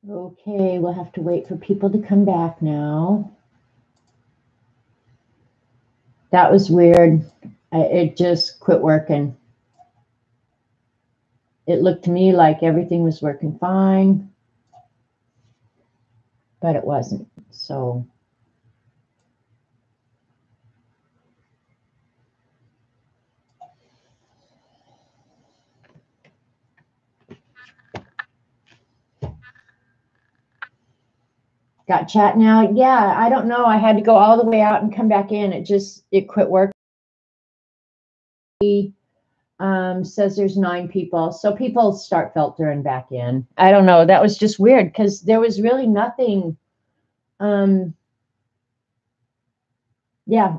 Okay, we'll have to wait for people to come back now. That was weird. It just quit working. It looked to me like everything was working fine, but it wasn't. So got chat now? Yeah, I don't know. I had to go all the way out and come back in. It quit working. Says there's 9 people. So people start filtering back in. I don't know. That was just weird because there was really nothing. Yeah,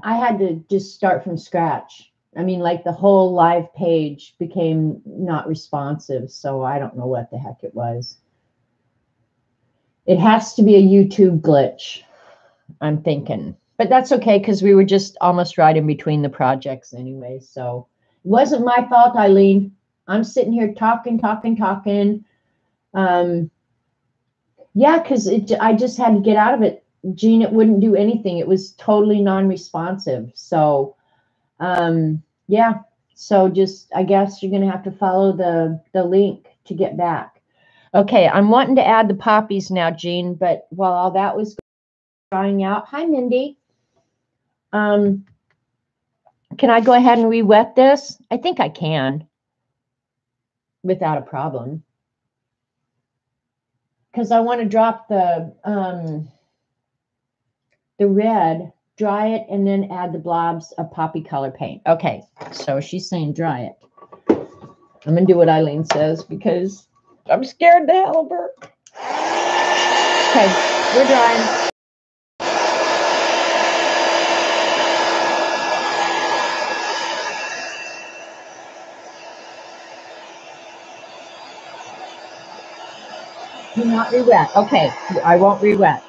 I had to just start from scratch. I mean, like the whole live page became not responsive. So I don't know what the heck it was. It has to be a YouTube glitch, I'm thinking. But that's okay because we were just almost right in between the projects anyway. So it wasn't my fault, Eileen. I'm sitting here talking. Yeah, because I just had to get out of it. Gene, it wouldn't do anything. It was totally non-responsive. So, yeah. So just, I guess you're going to have to follow the link to get back. Okay, I'm wanting to add the poppies now, Gene, but while all that was drying out, hi, Mindy. Can I go ahead and re-wet this? I think I can without a problem. Because I want to drop the red, dry it, and then add the blobs of poppy color paint. Okay, so she's saying dry it. I'm going to do what Eileen says because I'm scared to hell of her. Okay, we're drying. Do not re-wet. Okay, I won't re-wet.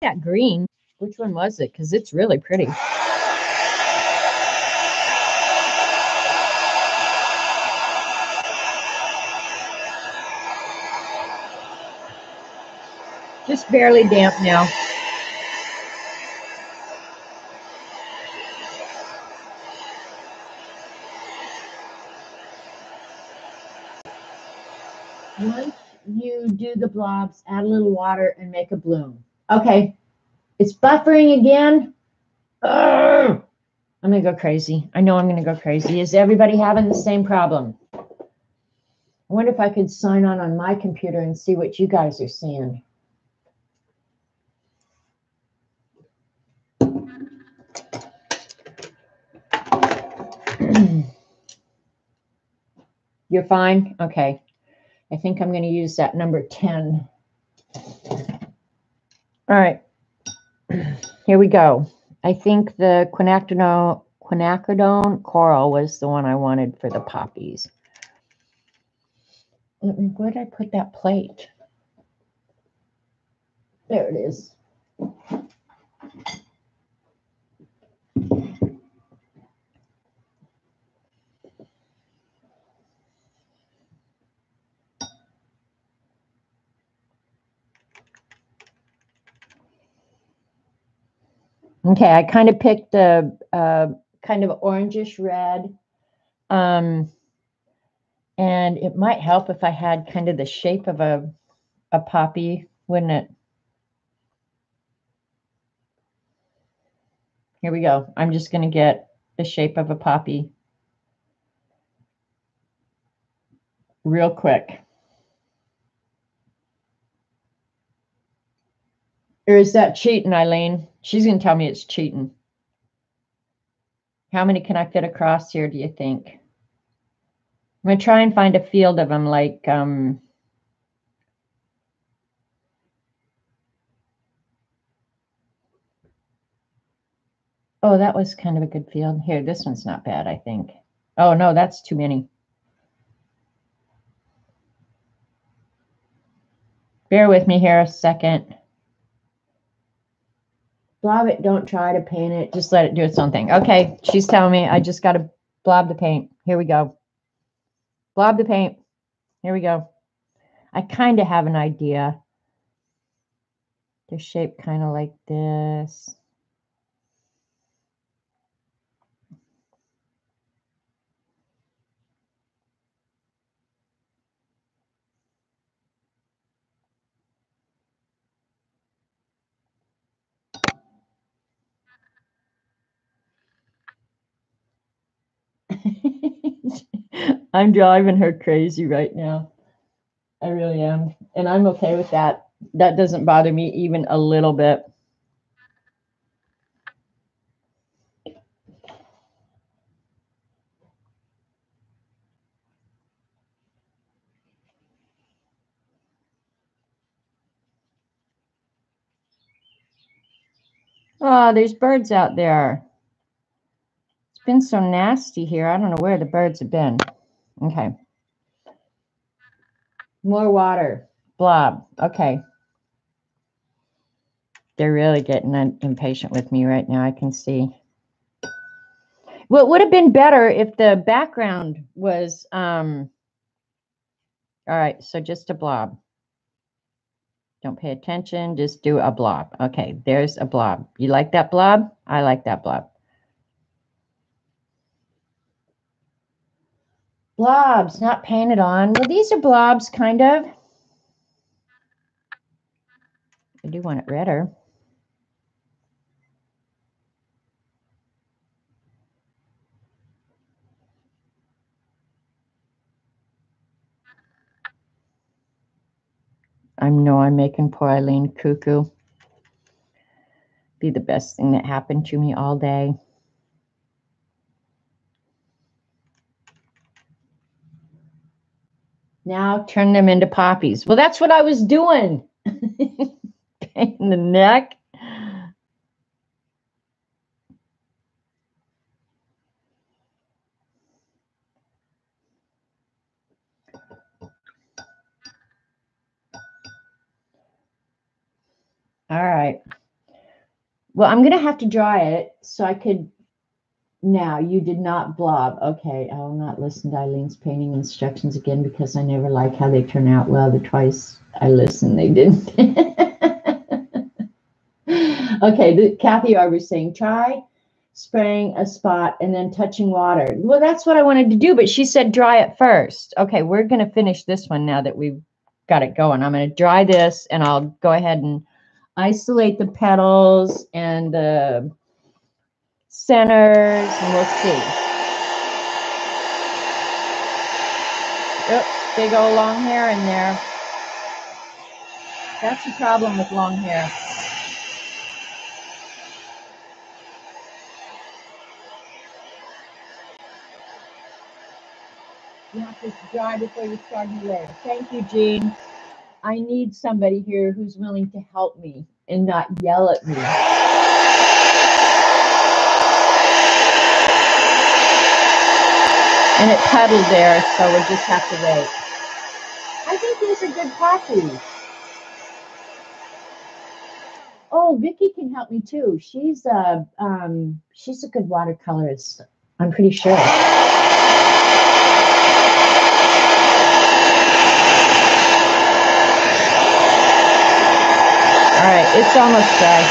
That green, which one was it? Because it's really pretty. Just barely damp now. Once you do the blobs, add a little water and make a bloom. Okay, it's buffering again. Ugh. I'm going to go crazy. I know I'm going to go crazy. Is everybody having the same problem? I wonder if I could sign on my computer and see what you guys are seeing. You're fine? Okay. I think I'm going to use that number 10. All right. Here we go. I think the quinacridone coral was the one I wanted for the poppies. Where did I put that plate? There it is. Okay, I kind of picked a kind of orangish red. And it might help if I had kind of the shape of a poppy, wouldn't it? Here we go. I'm just going to get the shape of a poppy real quick. Or is that cheating, Eileen? She's going to tell me it's cheating. How many can I fit across here, do you think? I'm going to try and find a field of them like, oh, that was kind of a good field. Here, this one's not bad, I think. Oh, no, that's too many. Bear with me here a second. Blob it. Don't try to paint it. Just let it do its own thing. Okay. She's telling me I just got to blob the paint. Here we go. Blob the paint. Here we go. I kind of have an idea. They're shaped kind of like this. I'm driving her crazy right now. I really am. And I'm okay with that. That doesn't bother me even a little bit. Oh, there's birds out there. It's been so nasty here. I don't know where the birds have been. Okay. More water. Blob. Okay. They're really getting impatient with me right now. I can see. Well, it would have been better if the background was, all right, so just a blob. Don't pay attention. Just do a blob. Okay, there's a blob. You like that blob? I like that blob. Blobs, not painted on. Well, these are blobs, kind of. I do want it redder. I know I'm making poor Eileen cuckoo. Be the best thing that happened to me all day. Now turn them into poppies. Well, that's what I was doing. Pain in the neck. All right. Well, I'm going to have to dry it so I could. Now, you did not blob. Okay, I will not listen to Eileen's painting instructions again because I never like how they turn out. Well, the twice I listened, they didn't. Okay, Kathy Arbor's saying, try spraying a spot and then touching water. Well, that's what I wanted to do, but she said dry it first. Okay, we're going to finish this one now that we've got it going. I'm going to dry this, and I'll go ahead and isolate the petals and the centers, and we'll see. Oh, big old long hair in there. That's the problem with long hair. You have to dry before you start your layer. Thank you, Jean. I need somebody here who's willing to help me and not yell at me. And it puddled there, so we'll just have to wait. I think these are good poppies. Oh, Vicky can help me too. She's a good watercolorist. I'm pretty sure. All right, it's almost dry.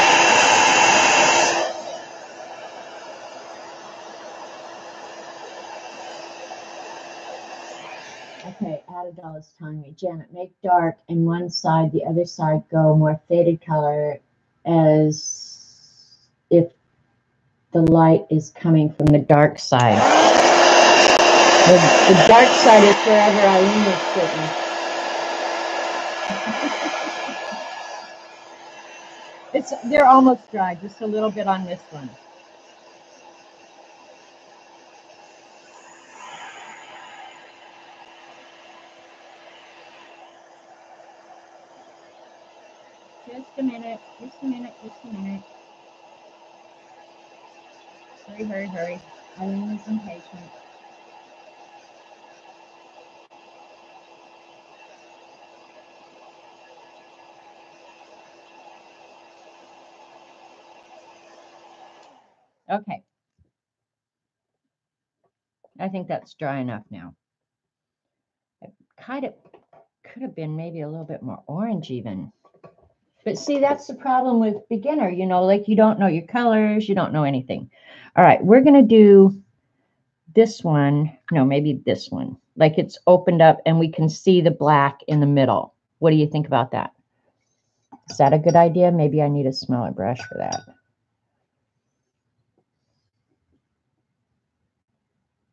Okay, Adela's telling me, Janet, make dark in one side, the other side go more faded color as if the light is coming from the dark side. The dark side is wherever Eileen is sitting. They're almost dry, just a little bit on this one. Just a minute, just a minute, just a minute. Hurry, hurry, hurry. Eileen is impatient. Okay. I think that's dry enough now. It kind of could have been maybe a little bit more orange even. But see, that's the problem with beginner, you know, like you don't know your colors, you don't know anything. All right, we're going to do this one. No, maybe this one. Like it's opened up and we can see the black in the middle. What do you think about that? Is that a good idea? Maybe I need a smaller brush for that.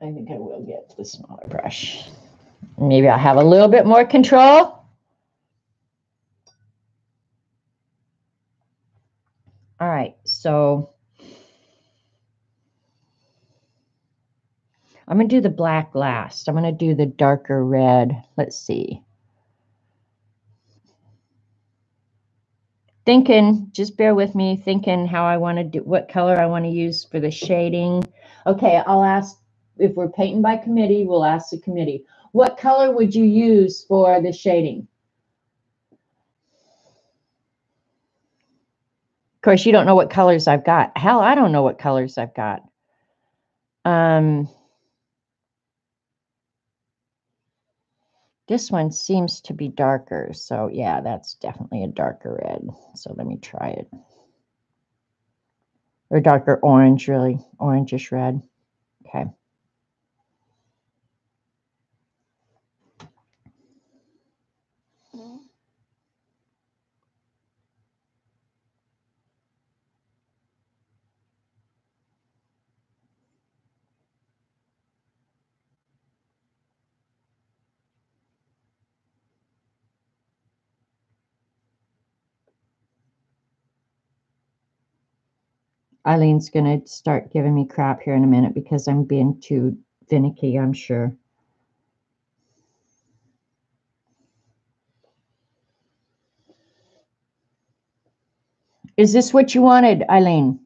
I think I will get the smaller brush. Maybe I'll have a little bit more control. All right, so I'm going to do the black last. I'm going to do the darker red. Let's see. Thinking, just bear with me, thinking how I want to do, what color I want to use for the shading. Okay, I'll ask, if we're painting by committee, we'll ask the committee. What color would you use for the shading? Of course, you don't know what colors I've got. Hell, I don't know what colors I've got. This one seems to be darker. So yeah, that's definitely a darker red. So let me try it. Or darker orange, really. Orangish red. Okay. Eileen's going to start giving me crap here in a minute because I'm being too finicky, I'm sure. Is this what you wanted, Eileen?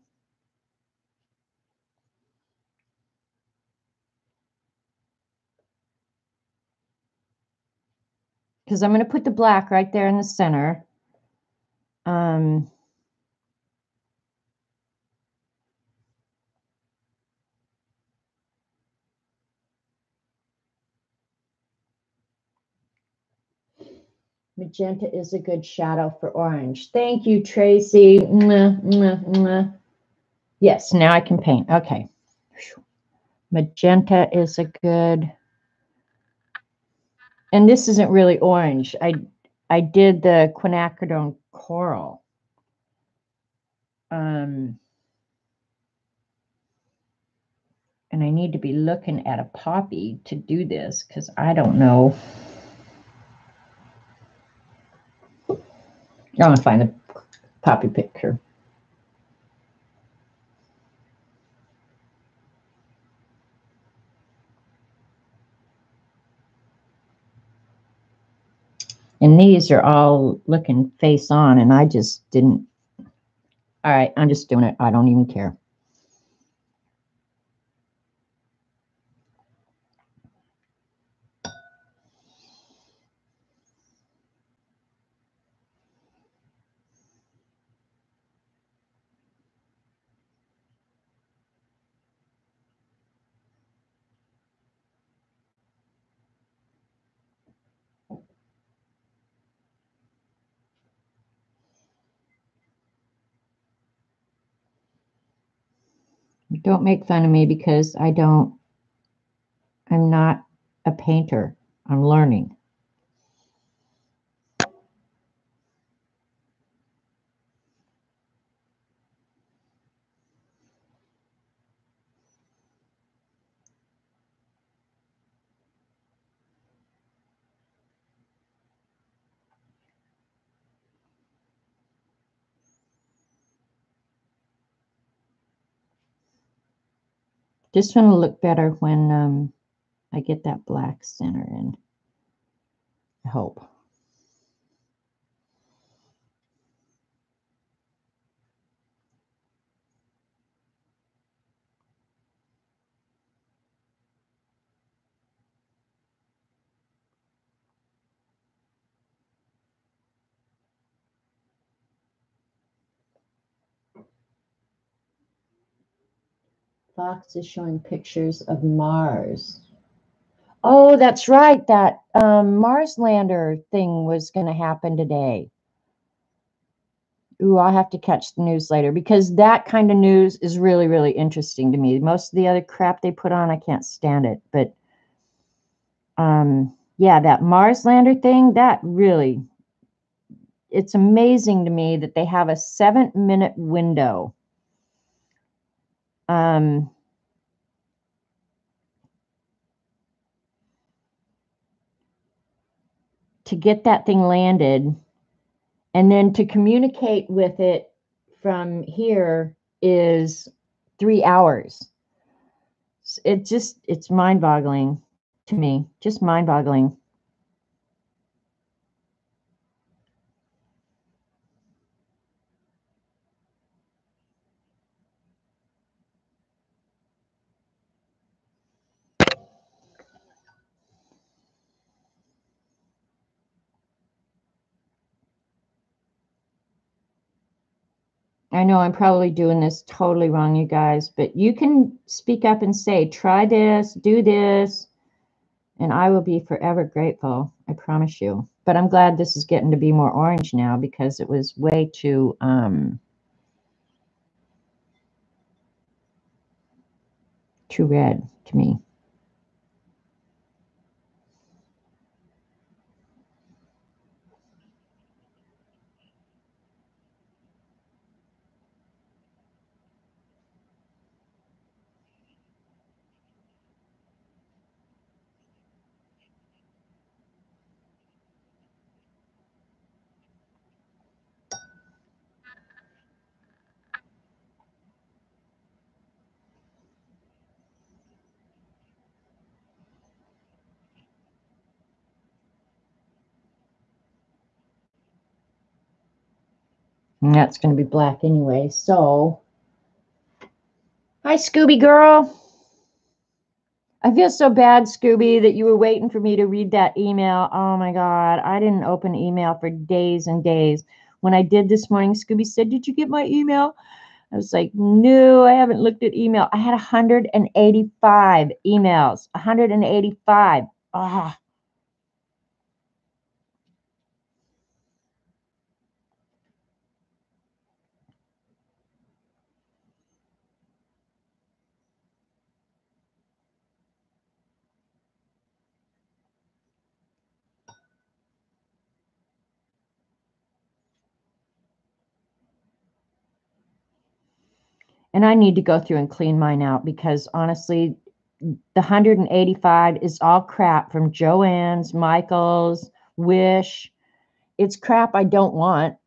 Because I'm going to put the black right there in the center. Magenta is a good shadow for orange. Thank you, Tracy. Mwah, mwah, mwah. Yes, now I can paint. Okay. Magenta is a good. And this isn't really orange. I did the quinacridone coral. And I need to be looking at a poppy to do this because I don't know. I want to find the poppy picture. And these are all looking face on, and I just didn't. All right, I'm just doing it. I don't even care. Don't make fun of me because I'm not a painter. I'm learning. This one will look better when I get that black center in. I hope. box is showing pictures of Mars. Oh, that's right. That Mars lander thing was going to happen today. Ooh, I'll have to catch the news later because that kind of news is really, really interesting to me. Most of the other crap they put on, I can't stand it. But yeah, that Mars lander thing, that really, it's amazing to me that they have a 7-minute window. To get that thing landed, and then to communicate with it from here is 3 hours. It's mind-boggling to me, just mind-boggling. I know I'm probably doing this totally wrong, you guys, but you can speak up and say, try this, do this, and I will be forever grateful. I promise you. But I'm glad this is getting to be more orange now because it was way too red to me. And that's going to be black anyway. So, hi, Scooby girl. I feel so bad, Scooby, that you were waiting for me to read that email. Oh my God. I didn't open email for days and days. When I did this morning, Scooby said, "Did you get my email?" I was like, "No, I haven't looked at email." I had 185 emails. 185. Ah. And I need to go through and clean mine out because honestly, the 185 is all crap from Joann's, Michael's, Wish. It's crap I don't want.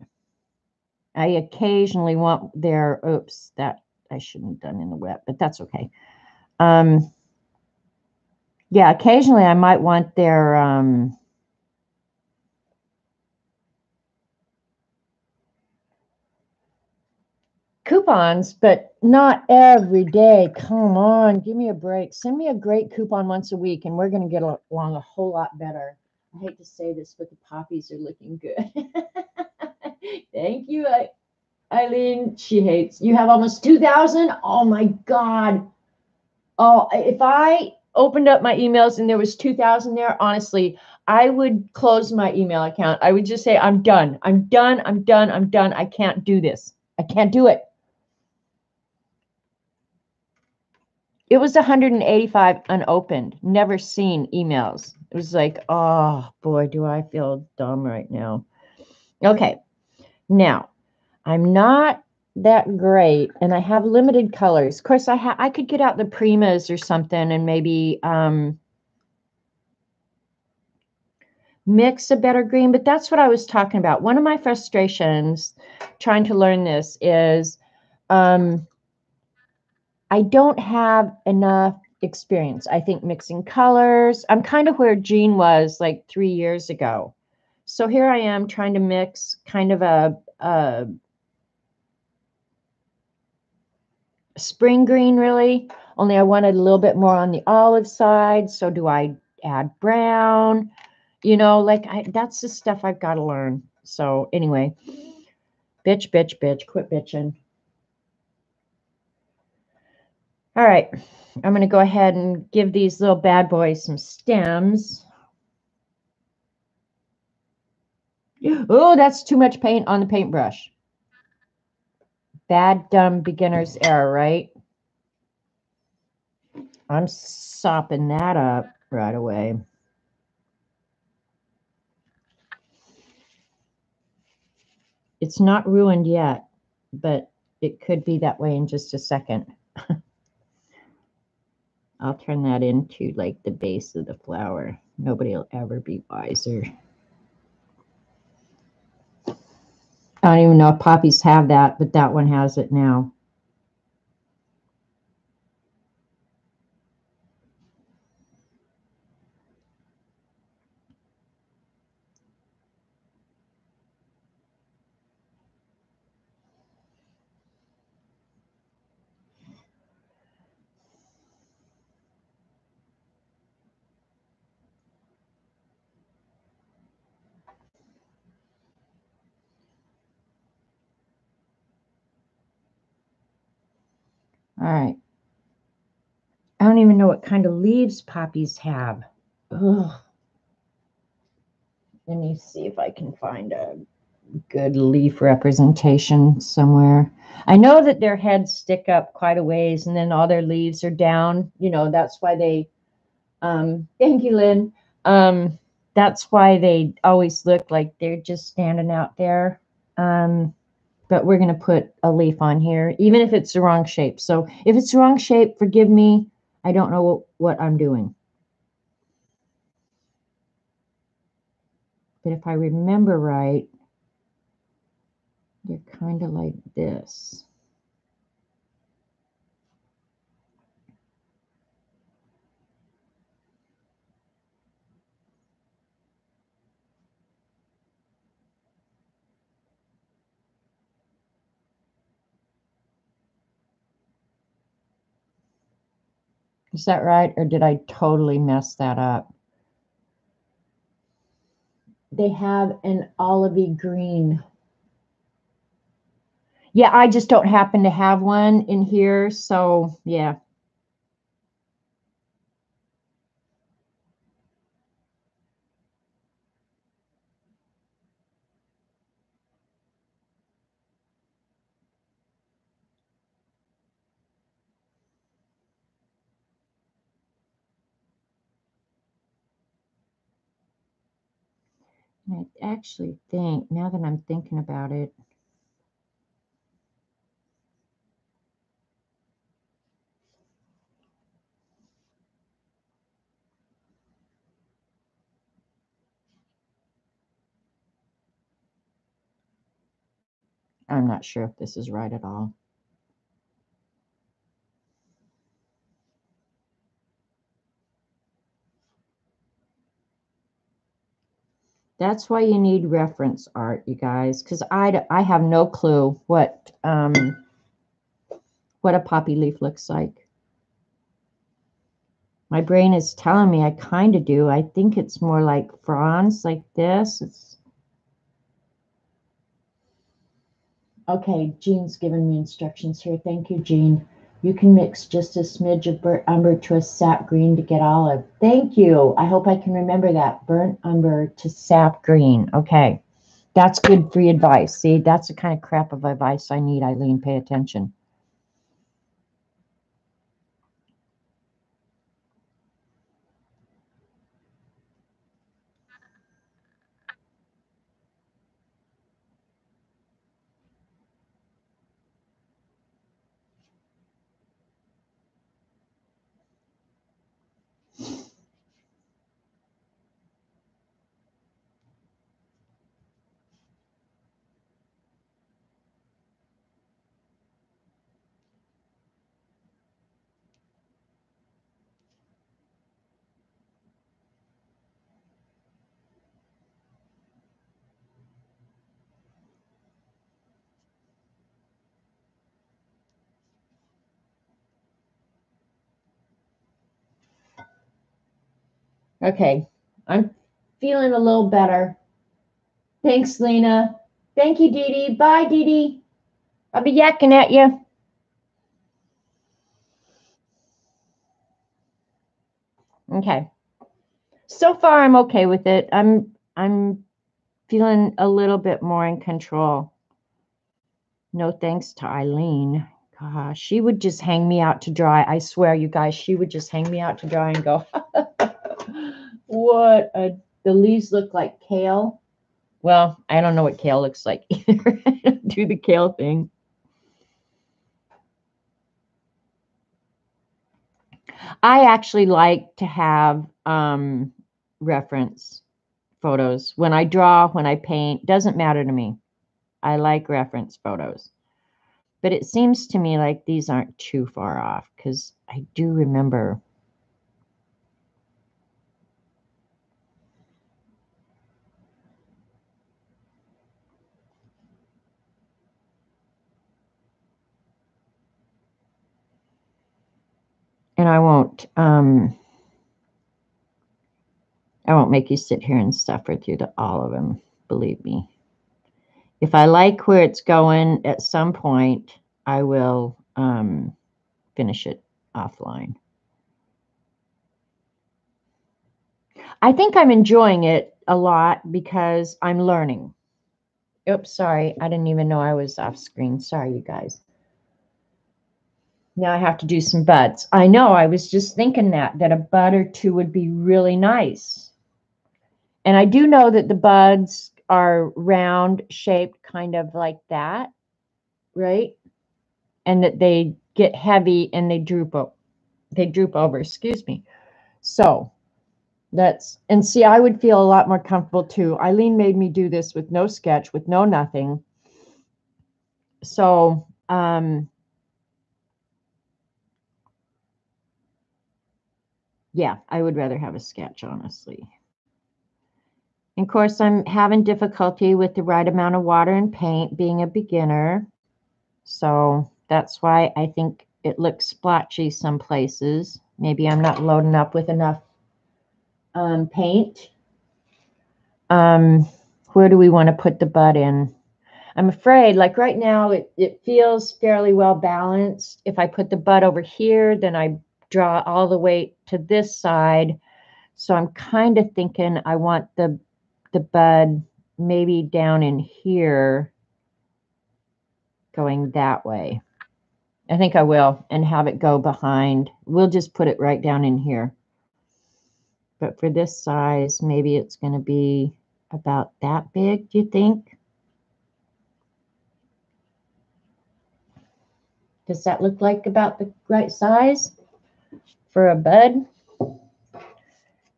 I occasionally want their, oops, that I shouldn't have done in the wet, but that's okay. Yeah, occasionally I might want their coupons, but not every day. Come on, give me a break. Send me a great coupon once a week, and we're going to get along a whole lot better. I hate to say this, but the poppies are looking good. Thank you, Eileen. She hates. You have almost 2,000. Oh my God. Oh, if I opened up my emails and there was 2,000 there, honestly, I would close my email account. I would just say, I'm done. I'm done. I'm done. I'm done. I can't do this. I can't do it. It was 185 unopened, never seen emails. It was like, oh boy, do I feel dumb right now. Okay, now I'm not that great and I have limited colors. Of course, I could get out the Primas or something and maybe mix a better green, but that's what I was talking about. One of my frustrations trying to learn this is I don't have enough experience. I think mixing colors. I'm kind of where Jean was like 3 years ago. So here I am trying to mix kind of a spring green, really. Only I wanted a little bit more on the olive side. So do I add brown? You know, like that's the stuff I've got to learn. So anyway, bitch, quit bitching. All right, I'm going to go ahead and give these little bad boys some stems. Oh, that's too much paint on the paintbrush. Bad, dumb, beginner's error, right? I'm sopping that up right away. It's not ruined yet, but it could be that way in just a second. I'll turn that into like the base of the flower. Nobody will ever be wiser. I don't even know if poppies have that, but that one has it now. All right. I don't even know what kind of leaves poppies have. Ugh. Let me see if I can find a good leaf representation somewhere. I know that their heads stick up quite a ways and then all their leaves are down. You know, that's why they, thank you, Lynn. That's why they always look like they're just standing out there. But we're going to put a leaf on here, even if it's the wrong shape. So if it's the wrong shape, forgive me. I don't know what I'm doing. But if I remember right, they're kind of like this. Is that right? Or did I totally mess that up? They have an olivey green. Yeah, I just don't happen to have one in here. So, yeah. I actually think, now that I'm thinking about it, I'm not sure if this is right at all. That's why you need reference art, you guys, because I have no clue what a poppy leaf looks like. My brain is telling me I kind of do. I think it's more like fronds, like this. It's okay. Jean's giving me instructions here. Thank you, Jean. You can mix just a smidge of burnt umber to a sap green to get olive. Thank you. I hope I can remember that. Burnt umber to sap green. Okay. That's good free advice. See, that's the kind of crap of advice I need, Eileen. Pay attention. Okay. I'm feeling a little better. Thanks, Lena. Thank you, Dee Dee. Bye, Dee Dee. I'll be yakking at you. Okay. So far, I'm okay with it. I'm feeling a little bit more in control. No thanks to Eileen. Gosh, she would just hang me out to dry. I swear, you guys, she would just hang me out to dry and go, the leaves look like kale. Well, I don't know what kale looks like either. I don't do the kale thing. I actually like to have reference photos. When I draw, when I paint, doesn't matter to me. I like reference photos. But it seems to me like these aren't too far off because I do remember. And I won't make you sit here and suffer through all of them, believe me. If I like where it's going at some point, I will finish it offline. I think I'm enjoying it a lot because I'm learning. Oops, sorry. I didn't even know I was off screen. Sorry, you guys. Now I have to do some buds. I know, I was just thinking that a bud or two would be really nice. And I do know that the buds are round shaped, kind of like that, right? And that they get heavy and they droop over, excuse me. So and see, I would feel a lot more comfortable too. Eileen made me do this with no sketch, with no nothing. So, yeah, I would rather have a sketch, honestly. And of course, I'm having difficulty with the right amount of water and paint, being a beginner. So that's why I think it looks splotchy some places. Maybe I'm not loading up with enough paint. Where do we want to put the bud in? I'm afraid, like right now, it feels fairly well balanced. If I put the bud over here, then I draw all the way to this side. So I'm kind of thinking I want the bud maybe down in here going that way. I think I will, and have it go behind. We'll just put it right down in here. But for this size, maybe it's going to be about that big, do you think? Does that look like about the right size for a bud?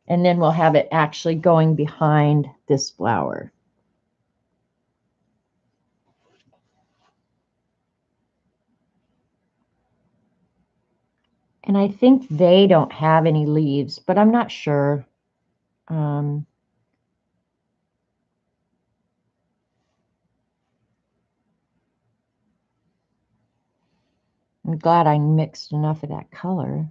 And then we'll have it actually going behind this flower. And I think they don't have any leaves, but I'm not sure. I'm glad I mixed enough of that color.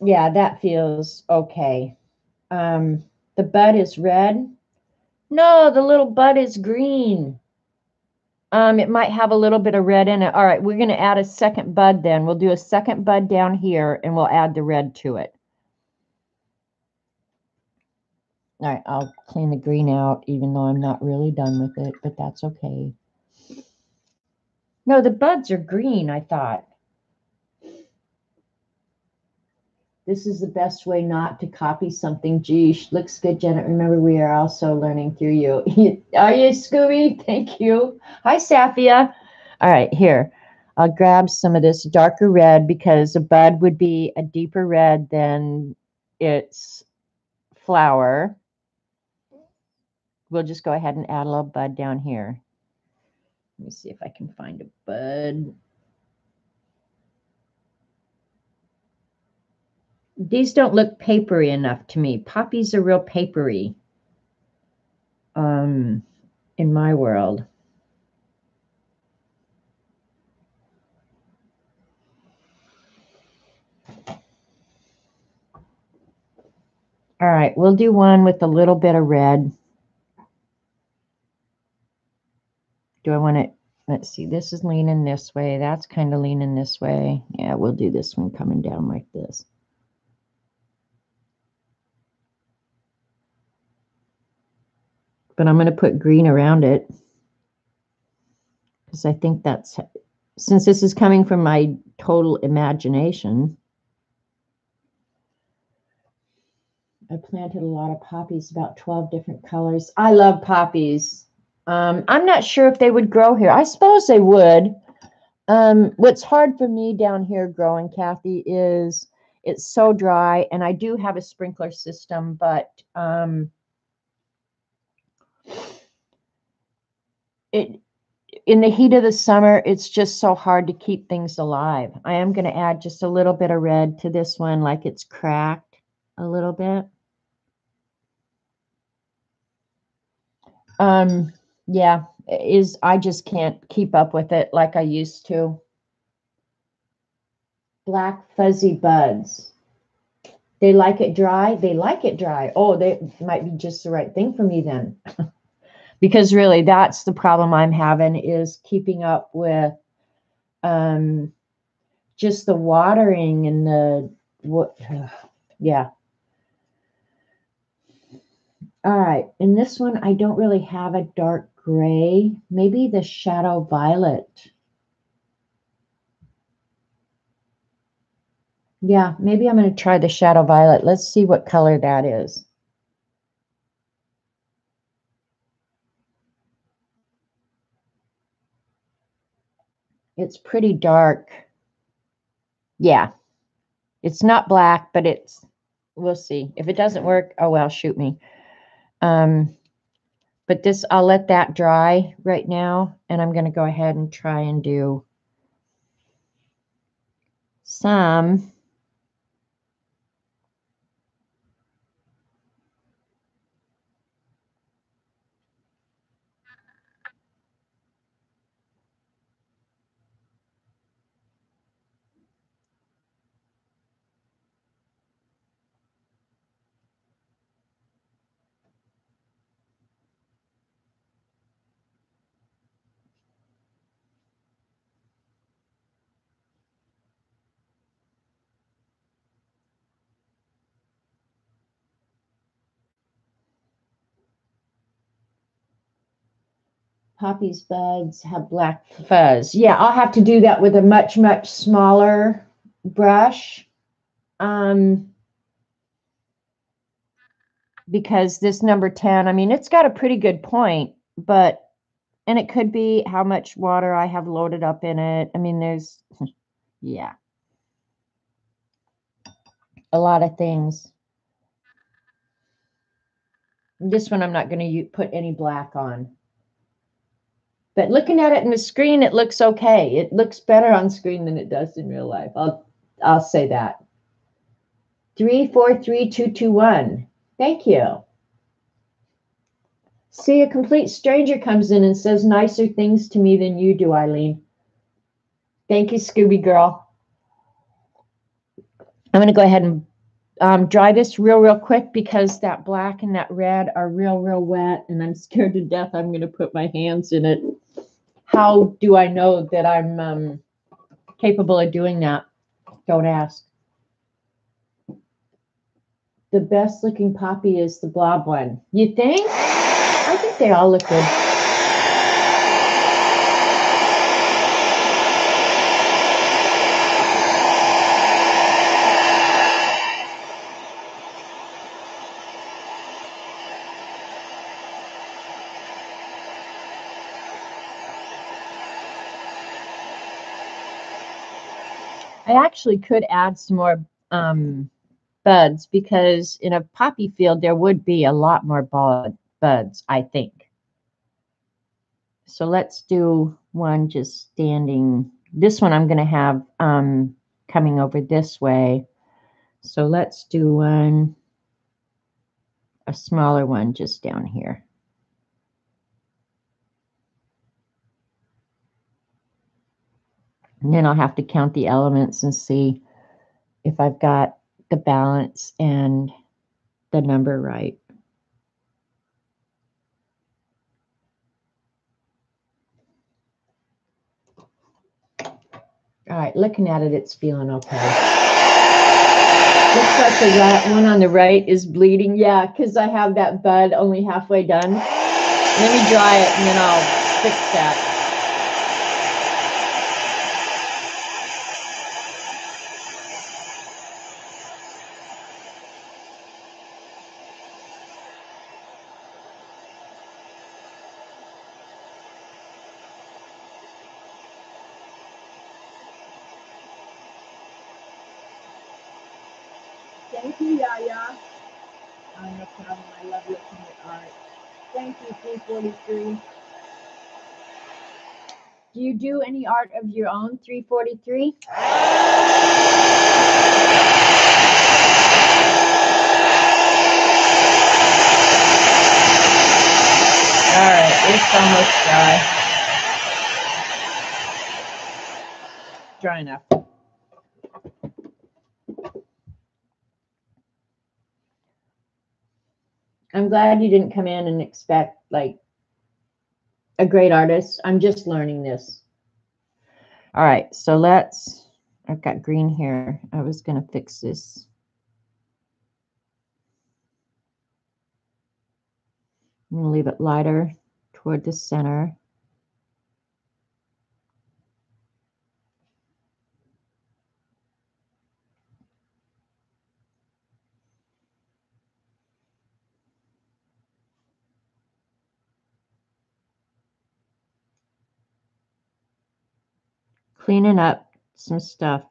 Yeah, that feels okay. The bud is red. No, the little bud is green. It might have a little bit of red in it. All right, we're going to add a second bud then. We'll do a second bud down here, and we'll add the red to it. All right, I'll clean the green out, even though I'm not really done with it, but that's okay. No, the buds are green, I thought. This is the best way not to copy something. Geesh, looks good, Janet. Remember, we are also learning through you. Are you, Scooby? Thank you. Hi, Safia. All right, here. I'll grab some of this darker red because a bud would be a deeper red than its flower. We'll just go ahead and add a little bud down here. Let me see if I can find a bud. These don't look papery enough to me. Poppies are real papery in my world. All right, we'll do one with a little bit of red. Do I want it? Let's see. This is leaning this way. That's kind of leaning this way. Yeah, we'll do this one coming down like this. But I'm going to put green around it because I think that's, since this is coming from my total imagination. I planted a lot of poppies, about 12 different colors. I love poppies. I'm not sure if they would grow here. I suppose they would. What's hard for me down here growing, Kathy, is it's so dry, and I do have a sprinkler system, but in the heat of the summer, it's just so hard to keep things alive. I am going to add just a little bit of red to this one, like it's cracked a little bit. Yeah, I just can't keep up with it like I used to. Black fuzzy buds. They like it dry. They like it dry. Oh, they might be just the right thing for me then. Because really, that's the problem I'm having, is keeping up with just the watering and yeah. All right. In this one, I don't really have a dark gray. Maybe the shadow violet. Yeah, maybe I'm going to try the shadow violet. Let's see what color that is. It's pretty dark. Yeah. It's not black, but we'll see. If it doesn't work, oh well, shoot me. But this, I'll let that dry right now, and I'm going to go ahead and try and do some poppies buds have black fuzz. Yeah, I'll have to do that with a much, much smaller brush. Because this number 10, I mean, it's got a pretty good point, and it could be how much water I have loaded up in it. I mean, there's, yeah, a lot of things. This one, I'm not going to put any black on. But looking at it in the screen, it looks okay. It looks better on screen than it does in real life. I'll say that. 343221. Thank you. See, a complete stranger comes in and says nicer things to me than you do, Eileen. Thank you, Scooby Girl. I'm going to go ahead and dry this real quick, because that black and that red are real wet, and I'm scared to death I'm going to put my hands in it. How do I know that I'm capable of doing that? Don't ask. The best looking poppy is the blob one. You think? I think they all look good. I actually could add some more buds, because in a poppy field there would be a lot more buds, I think. So let's do one just standing. This one I'm going to have coming over this way. So let's do a smaller one just down here. And then I'll have to count the elements and see if I've got the balance and the number right. All right, looking at it, it's feeling okay. Looks like the one on the right is bleeding. Yeah, because I have that bud only halfway done. Let me dry it and then I'll fix that. Thank you, Yaya. Oh, no problem. I love looking at art. Thank you, 343. Do you do any art of your own, 343? All right, it's almost dry. Dry enough. I'm glad you didn't come in and expect like a great artist. I'm just learning this. All right, so I've got green here. I was going to fix this. I'm going to leave it lighter toward the center. Cleaning up some stuff.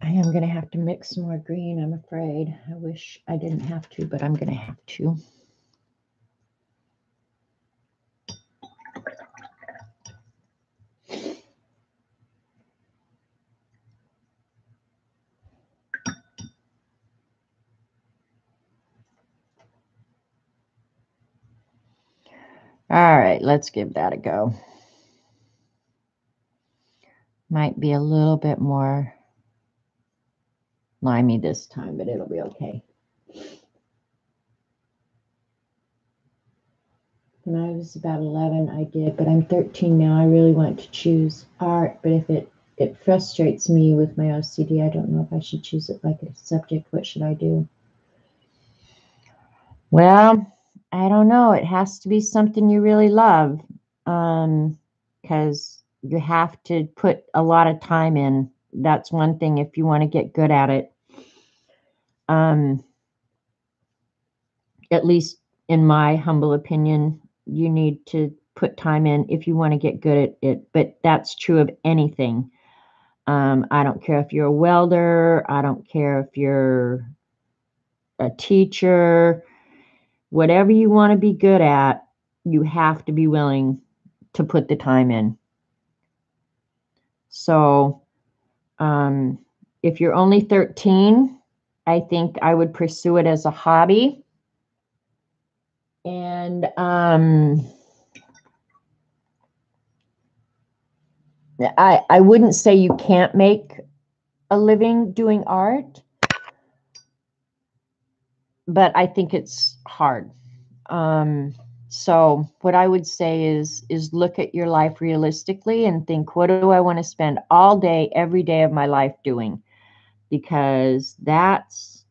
I am going to have to mix some more green, I'm afraid. I wish I didn't have to, but I'm going to have to. All right, let's give that a go. Might be a little bit more limey this time, but it'll be okay. When I was about 11, I did, but I'm 13 now. I really want to choose art, but if it frustrates me with my OCD, I don't know if I should choose it like a subject. What should I do? Well, I don't know. It has to be something you really love, because you have to put a lot of time in. That's one thing if you want to get good at it. At least in my humble opinion, you need to put time in if you want to get good at it. But that's true of anything. I don't care if you're a welder. I don't care if you're a teacher. Whatever you want to be good at, you have to be willing to put the time in. So if you're only 13, I think I would pursue it as a hobby. And I wouldn't say you can't make a living doing art, but I think it's hard. So what I would say is look at your life realistically and think, what do I want to spend all day, every day of my life doing? Because that's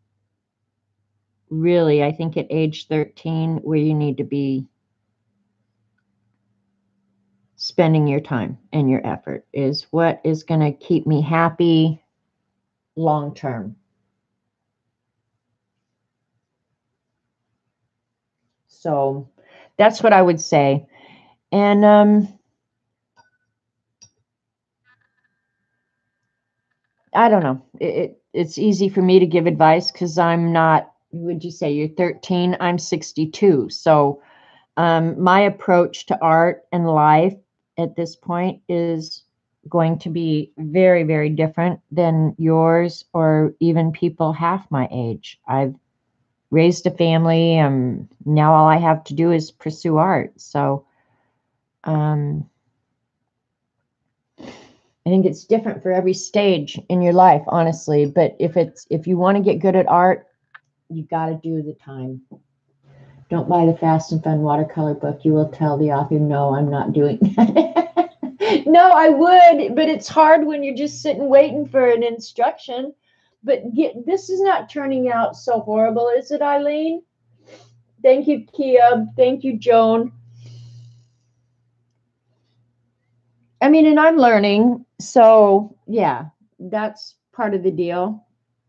really, I think at age 13, where you need to be spending your time and your effort, is what is going to keep me happy long term. So that's what I would say. And I don't know. It's easy for me to give advice because I'm not, would you say you're 13? I'm 62. So my approach to art and life at this point is going to be very, very different than yours or even people half my age. I've raised a family. Now all I have to do is pursue art. So, I think it's different for every stage in your life, honestly. But if you want to get good at art, you got to do the time. Don't buy the Fast and Fun watercolor book. You will tell the author, no, I'm not doing that. No, I would, but it's hard when you're just sitting waiting for an instruction. But this is not turning out so horrible, is it, Eileen? Thank you, Kia. Thank you, Joan. I mean, and I'm learning. So, yeah, that's part of the deal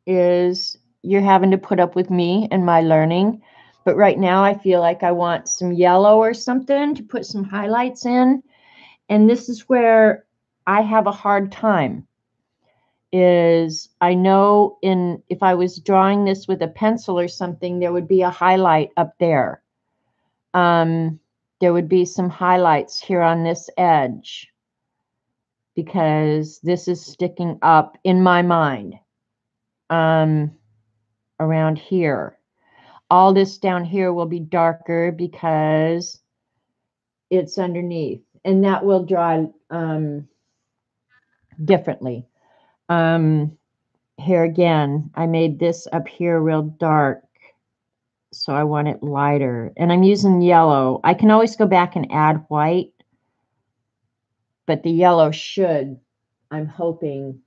is you're having to put up with me and my learning. But right now I feel like I want some yellow or something to put some highlights in. And this is where I have a hard time is I know if I was drawing this with a pencil or something, there would be a highlight up there. There would be some highlights here on this edge because this is sticking up in my mind around here. All this down here will be darker because it's underneath, and that will draw differently. Here again, I made this up here real dark, so I want it lighter, and I'm using yellow. I can always go back and add white, but the yellow should, I'm hoping,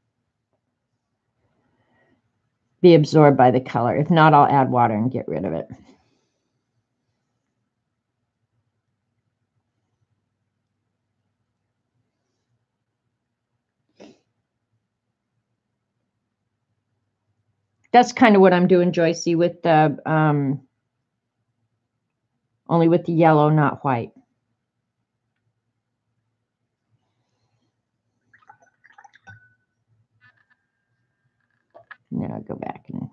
be absorbed by the color. If not, I'll add water and get rid of it. That's kind of what I'm doing, Joycey, with the only with the yellow, not white. And then I'll go back and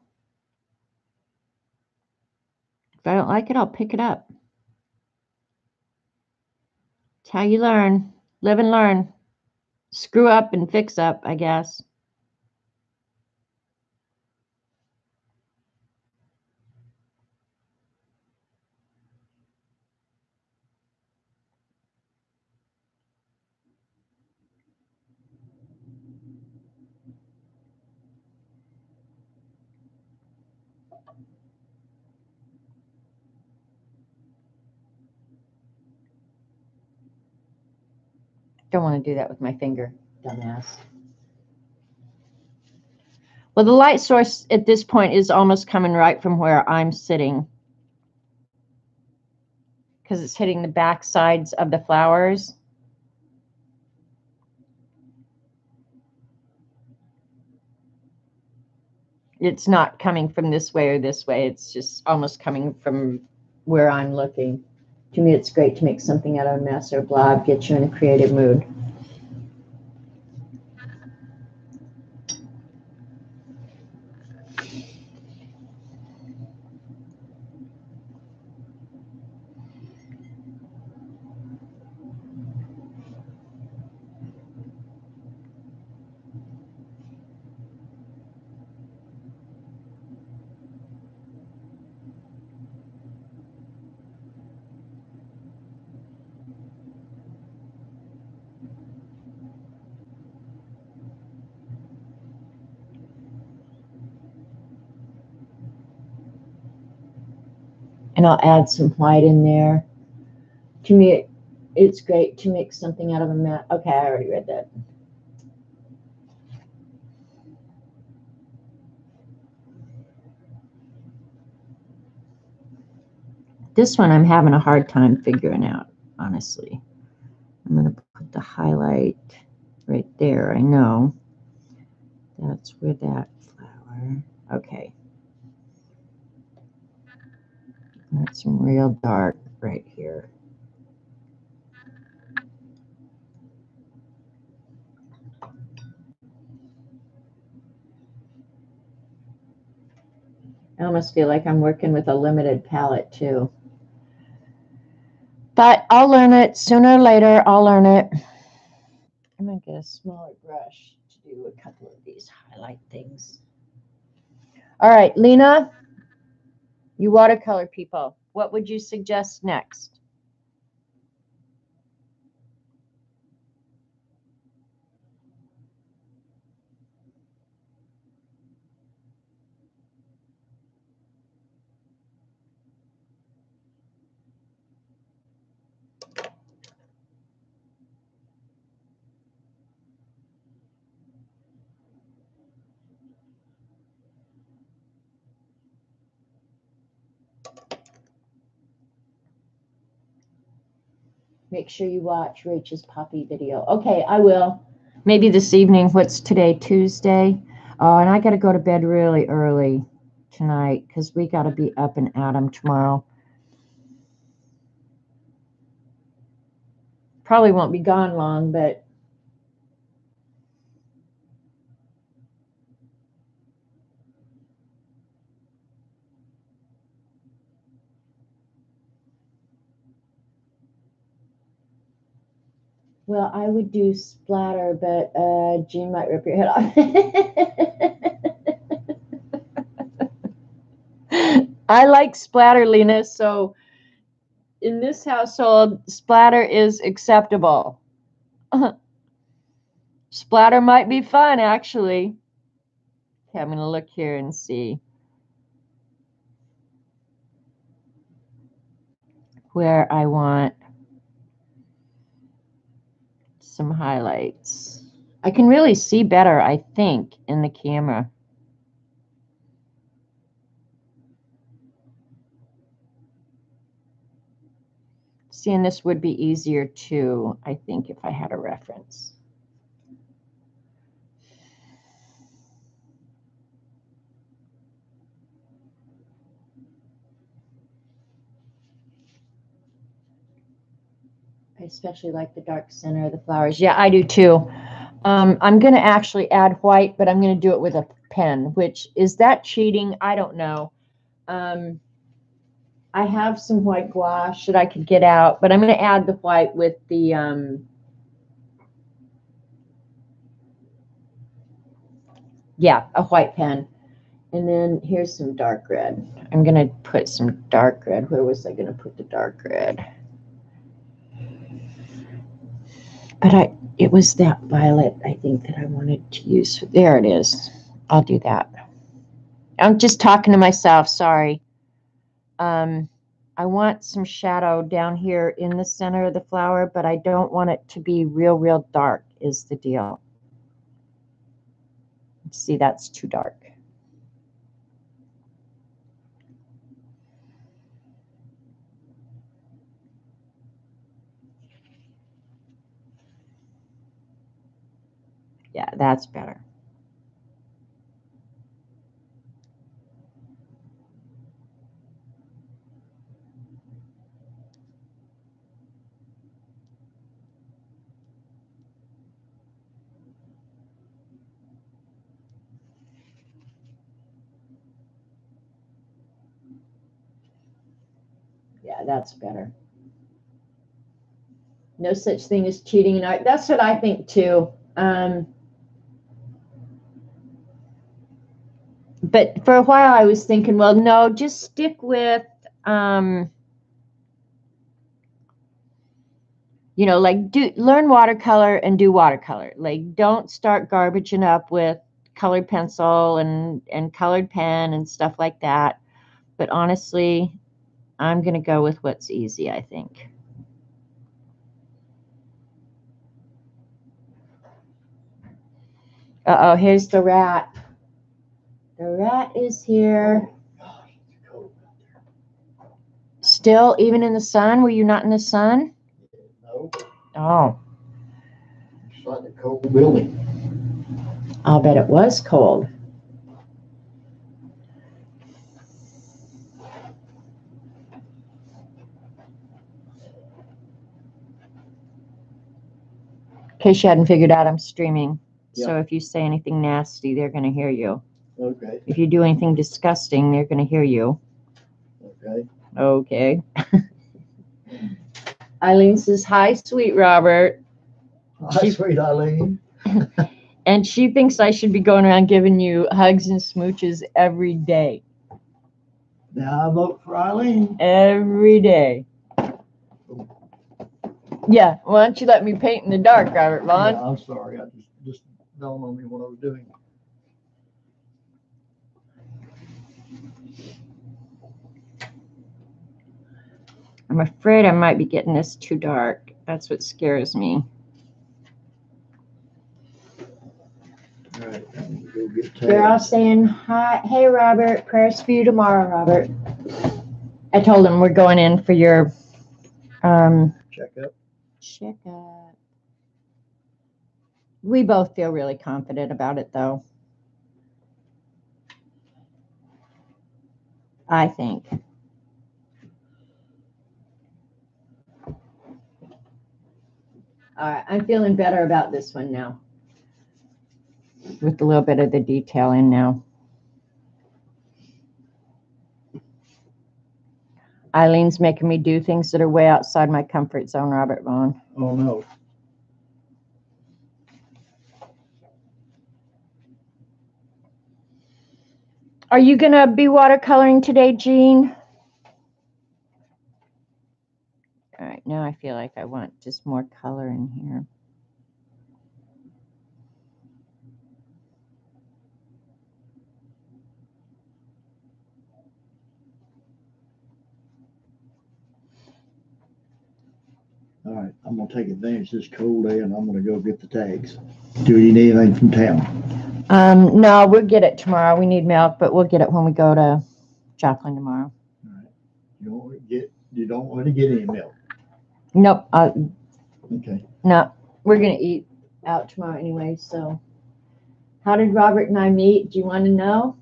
if I don't like it, I'll pick it up. It's how you learn. Live and learn. Screw up and fix up, I guess. Don't want to do that with my finger, dumbass. Well, the light source at this point is almost coming right from where I'm sitting because it's hitting the back sides of the flowers. It's not coming from this way or this way. It's just almost coming from where I'm looking. To me, it's great to make something out of a mess or blob, get you in a creative mood. And I'll add some white in there. To me, it's great to make something out of a mat. Okay, I already read that. This one I'm having a hard time figuring out, honestly. I'm going to put the highlight right there. I know. That's where that flower. Okay. That's some real dark right here. I almost feel like I'm working with a limited palette too. But I'll learn it sooner or later. I'll learn it. I'm going to get a smaller brush to do a couple of these highlight things. All right, Lena, you watercolor people, what would you suggest next? Make sure you watch Rachel's poppy video. Okay, I will. Maybe this evening. What's today? Tuesday? Oh, and I got to go to bed really early tonight because we got to be up and at 'em tomorrow. Probably won't be gone long, but well, I would do splatter, but Jean might rip your head off. I like splatter, Lena, so in this household, splatter is acceptable. Splatter might be fun, actually. Okay, I'm going to look here and see where I want some highlights. I can really see better, I think, in the camera. Seeing this would be easier too, I think, if I had a reference. I especially like the dark center of the flowers. Yeah, I do too. I'm going to actually add white, but I'm going to do it with a pen, which is that cheating? I don't know. I have some white gouache that I could get out, but I'm going to add the white with the, yeah, a white pen. And then here's some dark red. I'm going to put some dark red. Where was I going to put the dark red? But it was that violet, I think, that I wanted to use. There it is. I'll do that. I'm just talking to myself. Sorry. I want some shadow down here in the center of the flower, but I don't want it to be real dark is the deal. See, that's too dark. Yeah, that's better. Yeah, that's better. No such thing as cheating in art. That's what I think too. But for a while I was thinking, well, no, just stick with, you know, like learn watercolor and do watercolor. Like don't start garbaging up with colored pencil and colored pen and stuff like that. But honestly, I'm going to go with what's easy, I think. Uh-oh, here's the rat. The rat is here. Still, even in the sun? Were you not in the sun? No. Oh. It's like a cold building. I'll bet it was cold. In case you hadn't figured out, I'm streaming. Yeah. So if you say anything nasty, they're going to hear you. Okay. If you do anything disgusting, they're going to hear you. Okay. Okay. Eileen says, hi, sweet Robert. Hi, sweet Eileen. And she thinks I should be going around giving you hugs and smooches every day. Now I vote for Eileen. Every day. Yeah, why don't you let me paint in the dark, Robert Vaughn? Yeah, I'm sorry. I just dawned on me what I was doing. I'm afraid I might be getting this too dark. That's what scares me. All right, I'm gonna go get They're all saying hi. Hey, Robert. Prayers for you tomorrow, Robert. I told him we're going in for your checkup. check it. We both feel really confident about it, though. I think. All right, I'm feeling better about this one now. With a little bit of the detail in now. Eileen's making me do things that are way outside my comfort zone, Robert Vaughn. Oh, no. Are you going to be watercoloring today, Jean? All right, now I feel like I want just more color in here. All right, I'm gonna take advantage of this cold day and I'm gonna go get the tags. Do you need anything from town? No, we'll get it tomorrow. We need milk, but we'll get it when we go to Joplin tomorrow. All right. You don't want to get any milk. Nope. Okay. No, we're going to eat out tomorrow anyway. So how did Robert and I meet? Do you want to know?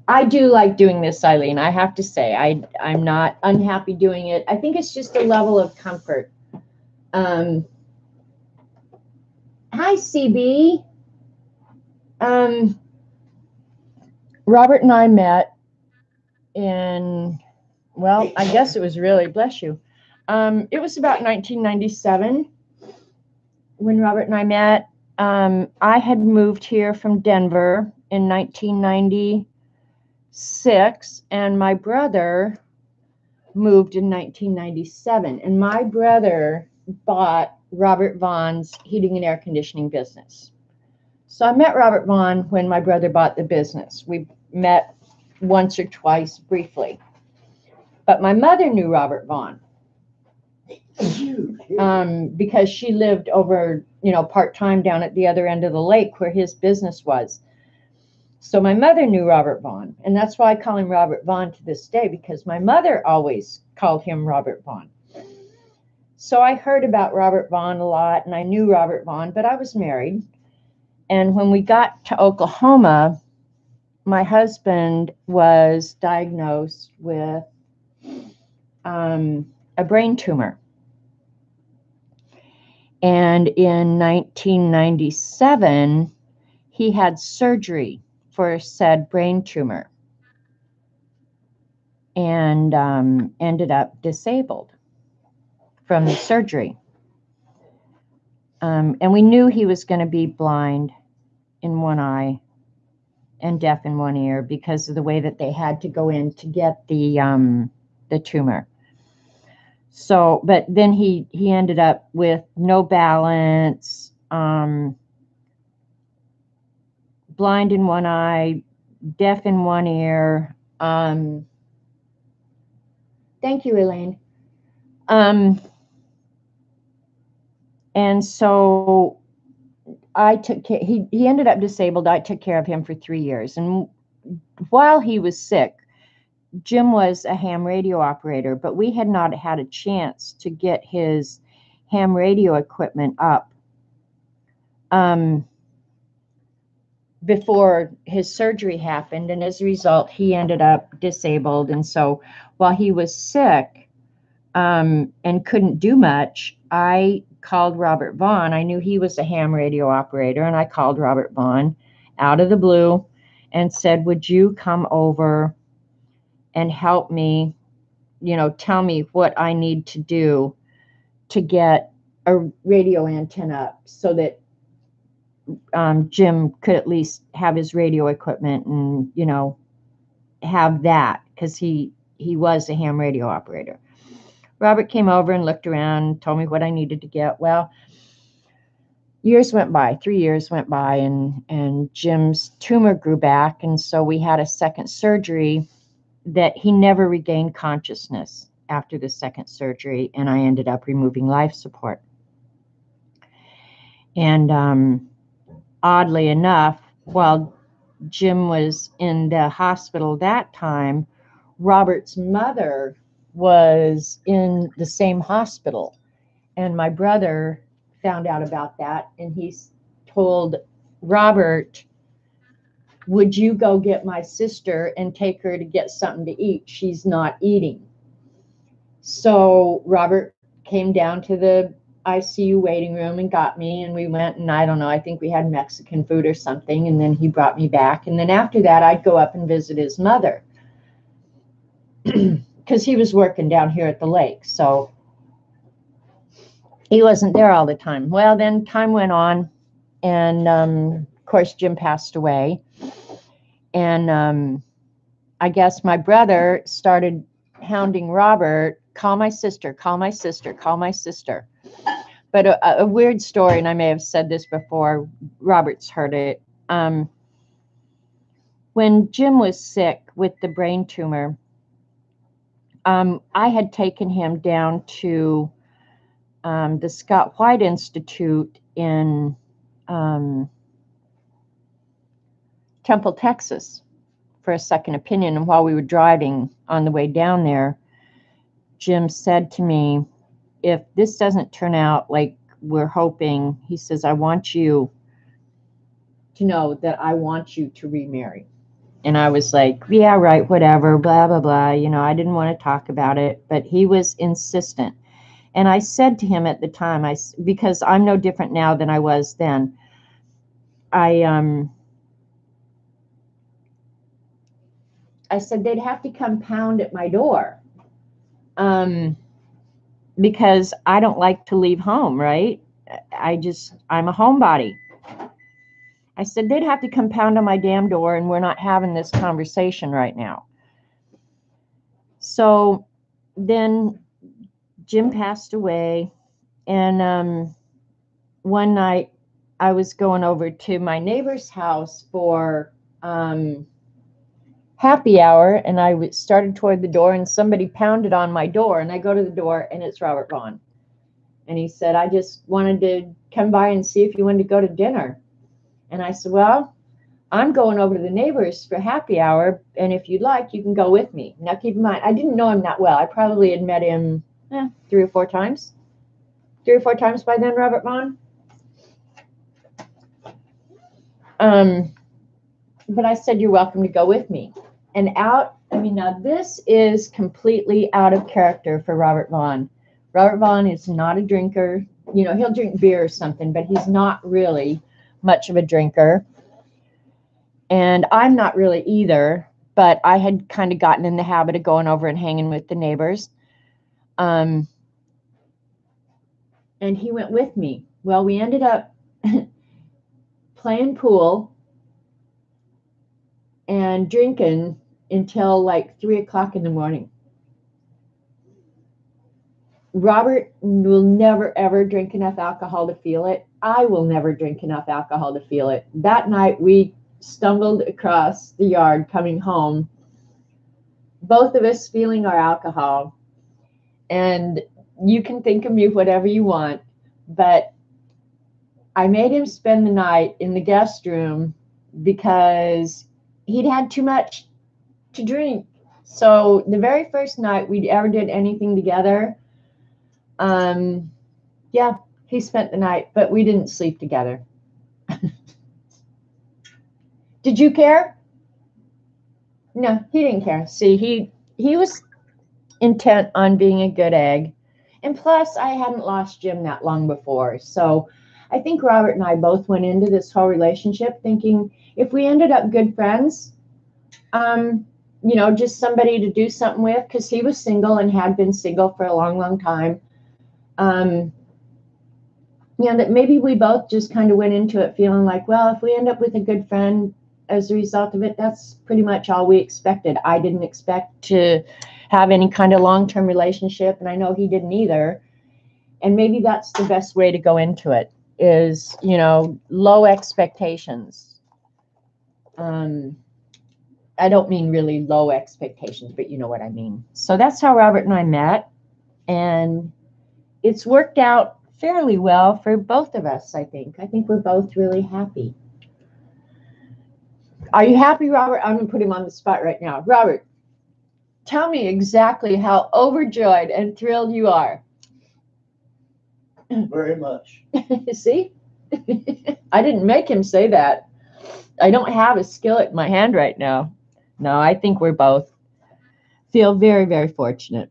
I do like doing this, Eileen. I have to say, I'm not unhappy doing it. I think it's just a level of comfort. Hi, CB. Robert and I met in, well, I guess it was really, bless you. It was about 1997 when Robert and I met. I had moved here from Denver in 1996, and my brother moved in 1997. And my brother bought Robert Vaughn's heating and air conditioning business. So I met Robert Vaughn when my brother bought the business. We met once or twice briefly. But my mother knew Robert Vaughn because she lived over, part-time down at the other end of the lake where his business was. So my mother knew Robert Vaughn, and that's why I call him Robert Vaughn to this day, because my mother always called him Robert Vaughn. So I heard about Robert Vaughn a lot, and I knew Robert Vaughn, but I was married. And when we got to Oklahoma, my husband was diagnosed with a brain tumor. And in 1997, he had surgery for said brain tumor and ended up disabled from the surgery. And we knew he was going to be blind in one eye and deaf in one ear because of the way that they had to go in to get the tumor. So, but then he ended up with no balance, blind in one eye, deaf in one ear. Thank you, Elaine. And so I took care, he ended up disabled. I took care of him for 3 years. And while he was sick, Jim was a ham radio operator, but we had not had a chance to get his ham radio equipment up before his surgery happened. And as a result, he ended up disabled. And so while he was sick and couldn't do much, I called Robert Vaughn. I knew he was a ham radio operator, and I called Robert Vaughn out of the blue and said, would you come over and help me, tell me what I need to do to get a radio antenna up so that Jim could at least have his radio equipment and, have that, because he was a ham radio operator. Robert came over and looked around, told me what I needed to get. Well, years went by, 3 years went by, and Jim's tumor grew back. And so we had a second surgery that he never regained consciousness after the second surgery. And I ended up removing life support. And oddly enough, while Jim was in the hospital that time, Robert's mother was in the same hospital. And my brother found out about that, and he told Robert, would you go get my sister and take her to get something to eat? She's not eating. So Robert came down to the ICU waiting room and got me, and we went, and I don't know, I think we had Mexican food or something, and then he brought me back. And then after that, I'd go up and visit his mother because he was working down here at the lake, so he wasn't there all the time. Well, then time went on, and of course Jim passed away, and I guess my brother started hounding Robert, call my sister, call my sister, call my sister. But a weird story, and I may have said this before, Robert's heard it. When Jim was sick with the brain tumor, I had taken him down to the Scott White Institute in Temple, Texas, for a second opinion. And while we were driving on the way down there, Jim said to me, if this doesn't turn out like we're hoping, he says, I want you to know that I want you to remarry. And I was like, yeah, right, whatever, blah, blah, blah. You know, I didn't want to talk about it, but he was insistent. And I said to him at the time, because I'm no different now than I was then, I said they'd have to come pound at my door, because I don't like to leave home, right? I'm a homebody. I said they'd have to come pound on my damn door, and we're not having this conversation right now. So then Jim passed away, and one night I was going over to my neighbor's house for happy hour, and I started toward the door, and somebody pounded on my door, and I go to the door, and it's Robert Vaughn. And he said, I just wanted to come by and see if you wanted to go to dinner. And I said, well, I'm going over to the neighbors for happy hour, and if you'd like, you can go with me. Now, keep in mind, I didn't know him that well. I probably had met him 3 or 4 times. 3 or 4 times by then, Robert Vaughn. But I said, you're welcome to go with me. And now this is completely out of character for Robert Vaughn. Robert Vaughn is not a drinker. You know, he'll drink beer or something, but he's not really much of a drinker. And I'm not really either, but I had kind of gotten in the habit of going over and hanging with the neighbors. And he went with me. Well, we ended up playing pool and drinking until like 3 o'clock in the morning. Robert will never, ever drink enough alcohol to feel it. I will never drink enough alcohol to feel it. That night, we stumbled across the yard coming home, both of us feeling our alcohol. And you can think of me whatever you want, but I made him spend the night in the guest room because he'd had too much to drink. So the very first night we ever did anything together, yeah, he spent the night, but we didn't sleep together. Did you care? No, he didn't care. See, he was intent on being a good egg. And plus, I hadn't lost Jim that long before. So I think Robert and I both went into this whole relationship thinking if we ended up good friends, you know, just somebody to do something with, because he was single and had been single for a long, long time. You know, that maybe we both just kind of went into it feeling like, well, if we end up with a good friend as a result of it, that's pretty much all we expected. I didn't expect to have any kind of long-term relationship, and I know he didn't either. And maybe that's the best way to go into it is, you know, low expectations. I don't mean really low expectations, but you know what I mean. So that's how Robert and I met, and it's worked out fairly well for both of us, I think. I think we're both really happy. Are you happy, Robert? I'm going to put him on the spot right now. Robert, Tell me exactly how overjoyed and thrilled you are. Very much. See? I didn't make him say that. I don't have a skillet in my hand right now. No, I think we're both feel very, very fortunate.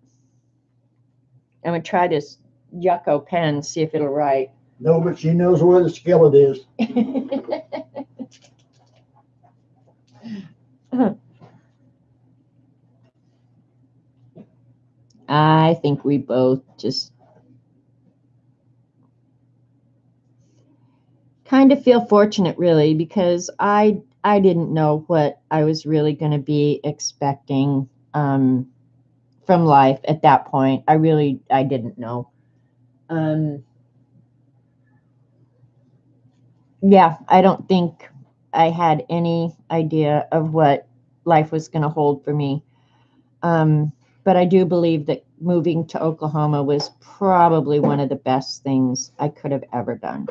I'm going to try this Yucco pen, see if it'll write. No, but she knows where the skillet is. I think we both just kind of feel fortunate, really, because I didn't know what I was really going to be expecting from life at that point. I didn't know. Yeah, I don't think I had any idea of what life was going to hold for me. But I do believe that moving to Oklahoma was probably one of the best things I could have ever done.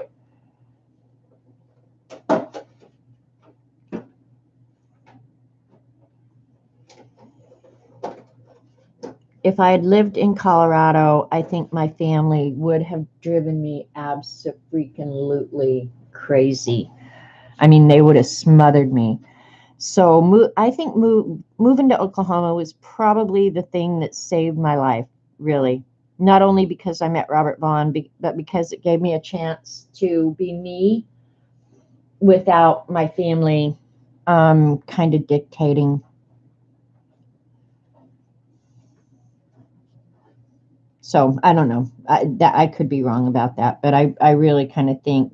If I had lived in Colorado, I think my family would have driven me abso-freaking-lutely crazy. I mean, they would have smothered me. So I think moving to Oklahoma was probably the thing that saved my life, really. Not only because I met Robert Vaughn, but because it gave me a chance to be me without my family kind of dictating. So I don't know. I could be wrong about that, but I really kind of think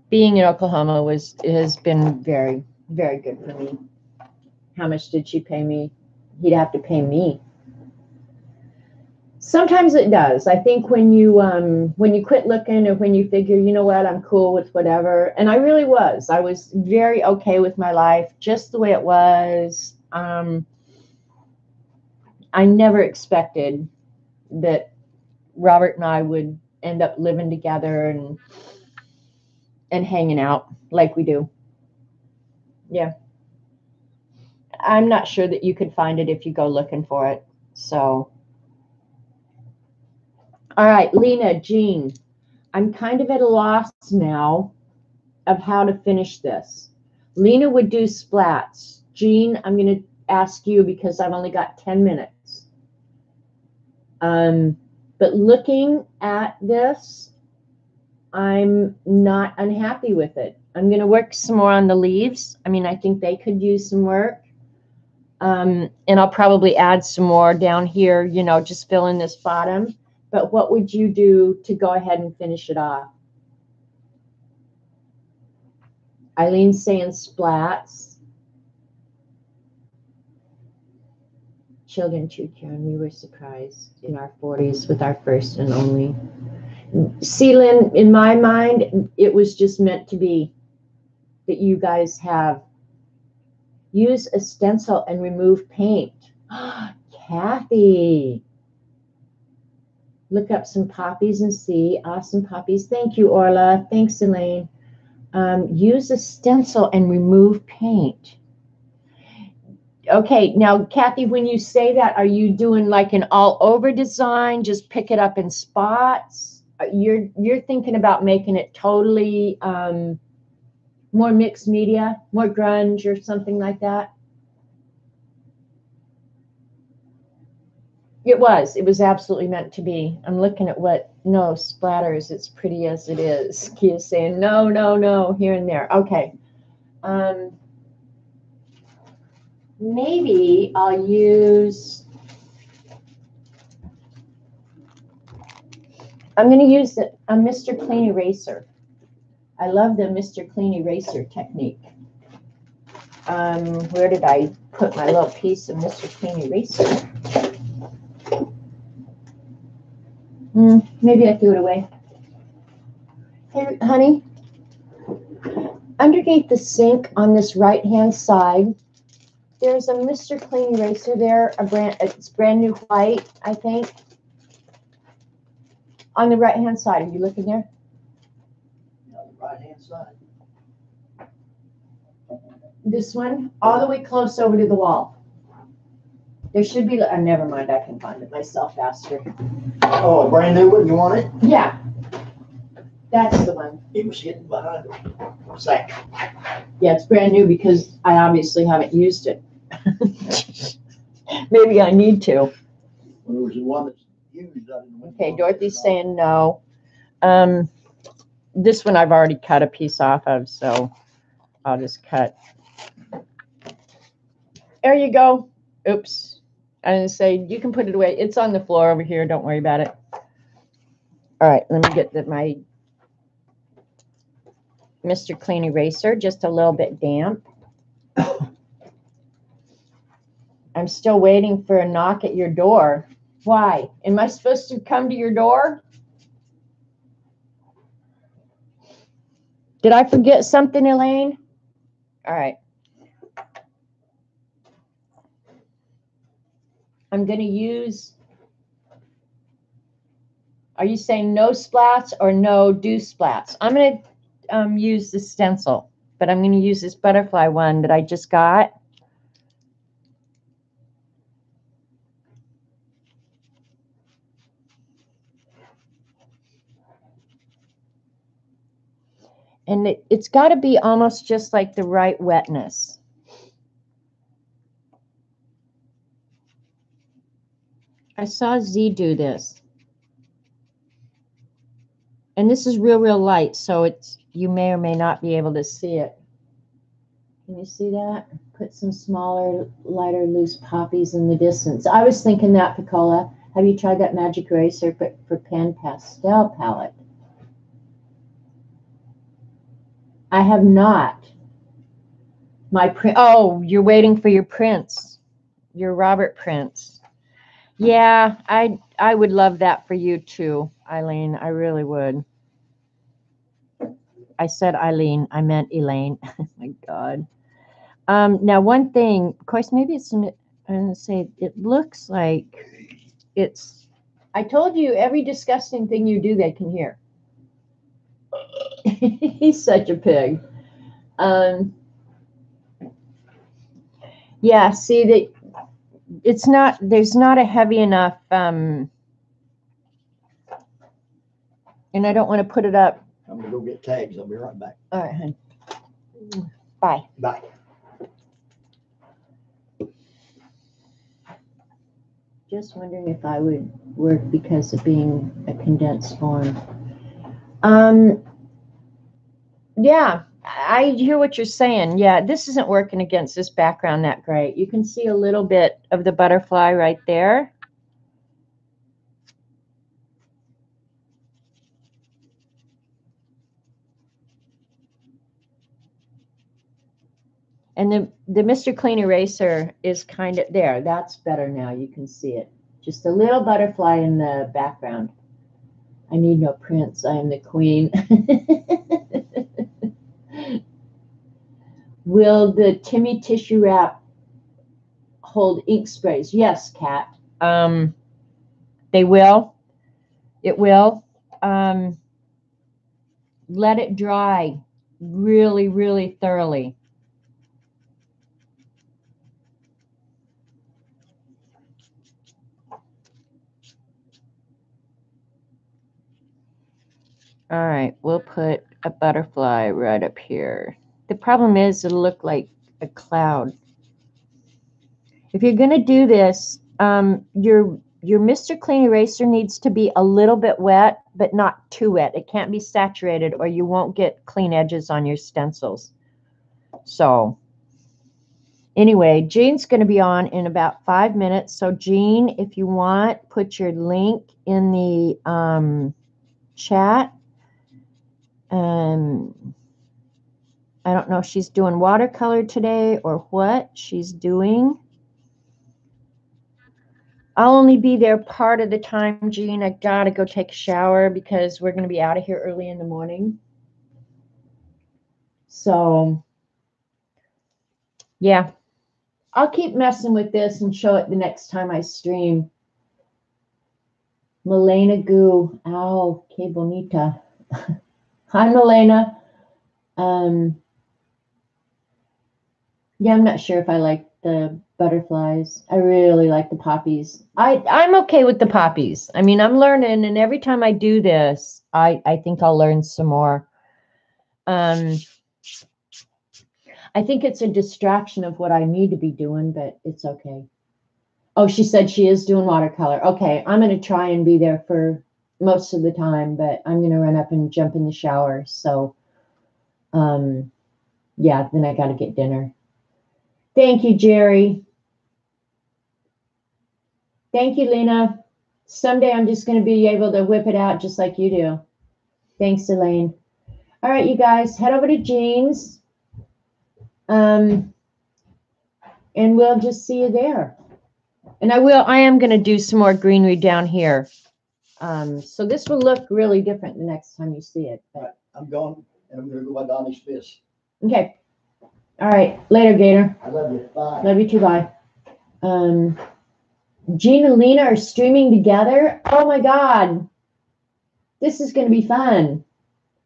being in Oklahoma has been very, very good for me. How much did she pay me? He'd have to pay me. Sometimes it does. I think when you quit looking, or when you figure, you know what, I'm cool with whatever. And I really was. I was very okay with my life just the way it was. I never expected that Robert and I would end up living together and hanging out like we do. Yeah. I'm not sure that you could find it if you go looking for it. So, all right, Lena, Jean, I'm kind of at a loss now of how to finish this. Lena would do splats. Jean, I'm going to ask you because I've only got 10 minutes. But looking at this, I'm not unhappy with it. I'm going to work some more on the leaves. I mean, I think they could use some work. And I'll probably add some more down here, just fill in this bottom. But what would you do to go ahead and finish it off? Eileen's saying splats. Children too, Karen. We were surprised in our 40s with our first and only. See, Lynn, in my mind, it was just meant to be that you guys have. Use a stencil and remove paint. Kathy. Look up some poppies and see. Awesome poppies. Thank you, Orla. Thanks, Elaine. Use a stencil and remove paint. Okay, now, Kathy, when you say that, are you doing like an all-over design? Just pick it up in spots? You're thinking about making it totally more mixed media, more grunge or something like that? It was absolutely meant to be. I'm looking at no splatters. It's pretty as it is. Kia's saying no, here and there. Okay. Maybe I'll use, I'm going to use a Mr. Clean Eraser. I love the Mr. Clean Eraser technique. Where did I put my little piece of Mr. Clean Eraser? Maybe I threw it away. Hey, honey, underneath the sink on this right-hand side, there's a Mr. Clean Eraser there. It's brand new white, I think. On the right-hand side, are you looking there? On the right-hand side. This one, all the way close over to the wall. There should be, never mind, I can find it myself faster. Oh, a brand new one, you want it? Yeah, that's the one. It was hidden behind it. Sack. Yeah, it's brand new because I obviously haven't used it. Maybe I need to. Well, there was the one that's used. Okay, Dorothy's saying no. This one I've already cut a piece off of, so I'll just cut. There you go. Oops. I didn't say, you can put it away. It's on the floor over here. Don't worry about it. All right, let me get my Mr. Clean Eraser, just a little bit damp. I'm still waiting for a knock at your door. Why? Am I supposed to come to your door? Did I forget something, Elaine? All right. I'm going to use, are you saying no splats or no do splats? I'm going to use the stencil, but I'm going to use this butterfly one that I just got. And it's got to be almost just like the right wetness. I saw Z do this. And this is real light, so it's, you may or may not be able to see it. Can you see that? Put some smaller, lighter, loose poppies in the distance. I was thinking that, Picola. Have you tried that magic eraser for pen pastel palette? I have not. My print. Oh, you're waiting for your prints. Your Robert prints. Yeah, I would love that for you too, Eileen. I really would. I said Eileen. I meant Elaine. Oh my God. Now, one thing, of course, maybe it's, I'm going to say, it looks like it's, I told you every disgusting thing you do, they can hear. He's such a pig. Yeah, see, that it's not, there's not a heavy enough, and I don't want to put it up. I'm going to go get tags. I'll be right back. All right, hon. Bye. Bye. Just wondering if I would work because of being a condensed form. Yeah, I hear what you're saying. Yeah, this isn't working against this background that great. You can see a little bit of the butterfly right there. And the Mr. Clean Eraser is kind of there. That's better now. You can see it. Just a little butterfly in the background. I need no prints. I am the queen. Will the Timmy tissue wrap hold ink sprays? Yes, Kat. They will. It will. Let it dry really thoroughly. All right, we'll put a butterfly right up here. The problem is it'll look like a cloud. If you're going to do this, your Mr. Clean Eraser needs to be a little bit wet, but not too wet. It can't be saturated or you won't get clean edges on your stencils. So anyway, Jean's going to be on in about 5 minutes. So Jean, if you want, put your link in the chat. I don't know if she's doing watercolor today or what she's doing. I'll only be there part of the time, Jean. I gotta go take a shower because we're gonna be out of here early in the morning. So, yeah. I'll keep messing with this and show it the next time I stream. Milena Goo. Ow, que bonita. Hi, Milena. Yeah, I'm not sure if I like the butterflies. I really like the poppies. I'm okay with the poppies. I mean, I'm learning, and every time I do this, I think I'll learn some more. I think it's a distraction of what I need to be doing, but it's okay. Oh, she said she is doing watercolor. Okay, I'm going to try and be there for most of the time, but I'm going to run up and jump in the shower. So, yeah, then I got to get dinner. Thank you, Jerry. Thank you, Lena. Someday I'm just going to be able to whip it out just like you do. Thanks, Elaine. All right, you guys, head over to Jean's. And we'll just see you there. And I am going to do some more greenery down here. So this will look really different the next time you see it. All right, I'm going, and I'm going to go by Donnie's fish. Okay. All right. Later, Gator. I love you. Bye. Love you too. Bye. Jean and Lena are streaming together. Oh my God. This is going to be fun.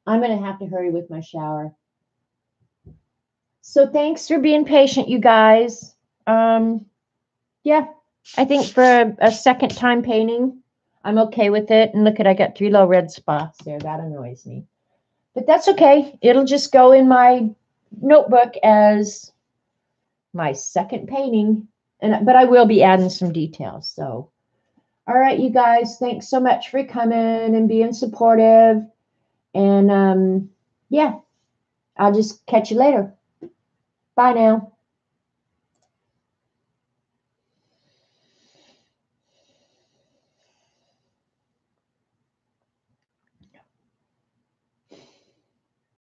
I'm going to have to hurry with my shower. So thanks for being patient, you guys. Yeah, I think for a second time painting, I'm okay with it. And look at, I got 3 little red spots there. That annoys me. But that's okay. It'll just go in my notebook as my second painting. But I will be adding some details. So, all right, you guys, thanks so much for coming and being supportive. And yeah, I'll just catch you later. Bye now.